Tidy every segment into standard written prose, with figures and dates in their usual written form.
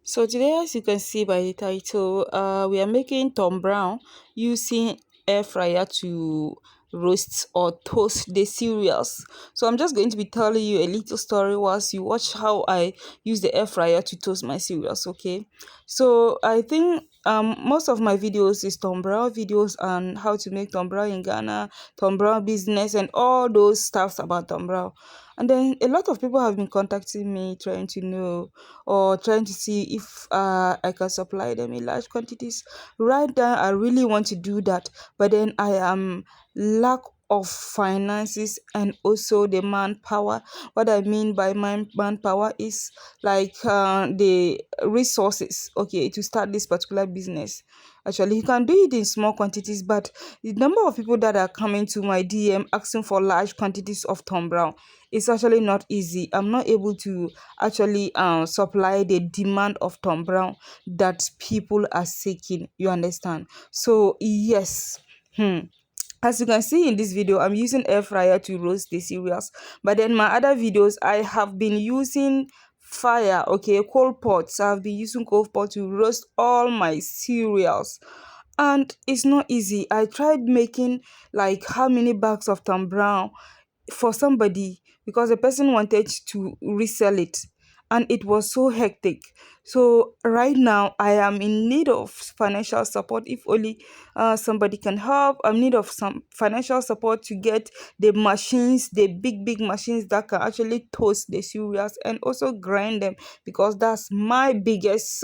So today, as you can see by the title, we are making Tom Brown using air fryer to roast or toast the cereals. So I'm just going to be telling you a little story whilst you watch how I use the air fryer to toast my cereals. Okay, so I think most of my videos is Tom Brown videos and how to make Tom Brown in Ghana, Tom Brown business, and all those stuffs about Tom Brown. And then a lot of people have been contacting me trying to know or trying to see if I can supply them in large quantities. Right now, I really want to do that, but then I am lack of finances and also the manpower. What I mean by manpower is like the resources, okay, to start this particular business. Actually, you can do it in small quantities, but the number of people that are coming to my DM asking for large quantities of Tom Brown is actually not easy. I'm not able to actually supply the demand of Tom Brown that people are seeking. You understand? So yes. As you can see in this video, I'm using air fryer to roast the cereals, but then my other videos I have been using fire, okay, coal pots. I've been using coal pot to roast all my cereals, and it's not easy. I tried making like how many bags of Tom Brown for somebody because the person wanted to resell it, and it was so hectic. So right now I am in need of financial support. If only somebody can help, I'm in need of some financial support to get the machines, the big machines that can actually toast the cereals and also grind them, because that's my biggest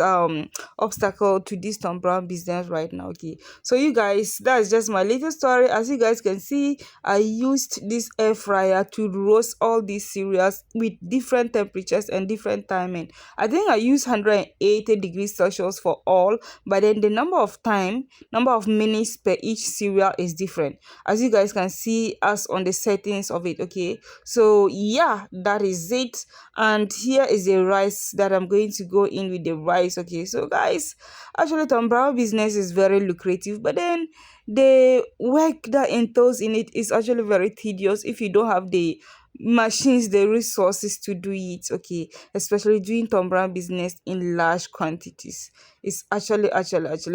obstacle to this Tom Brown business right now. Okay, so you guys, that's just my little story. As you guys can see, I used this air fryer to roast all these cereals with different temperatures and different timing. I think I used 180 degrees Celsius for all, but then the number of minutes per each cereal is different. As you guys can see us on the settings of it. Okay, so yeah, that is it. And here is the rice that I'm going to go in with the rice. Okay, so guys, actually Tom Brown business is very lucrative, but then the work that entails in it is actually very tedious if you don't have the machines, the resources to do it. Okay, especially doing Tom Brown business in large quantities, it's actually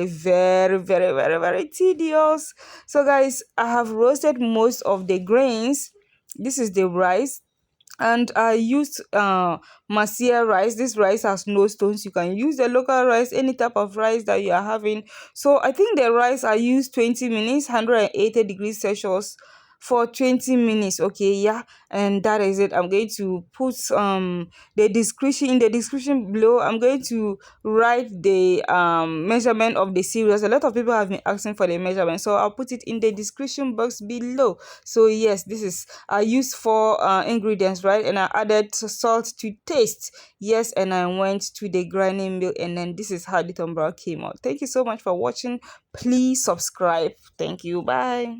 very tedious. So guys, I have roasted most of the grains. This is the rice, and I used Masia rice. This rice has no stones. You can use the local rice, any type of rice that you are having. So I think the rice I used 20 minutes, 180 degrees Celsius for 20 minutes. Okay, yeah, and that is it. I'm going to put the description in the description below. I'm going to write the measurement of the cereals. A lot of people have been asking for the measurement, so I'll put it in the description box below. So yes, this is I used 4 ingredients, right? And I added salt to taste. Yes, and I went to the grinding mill, and then this is how the tumbler came out. Thank you so much for watching. Please subscribe. Thank you. Bye.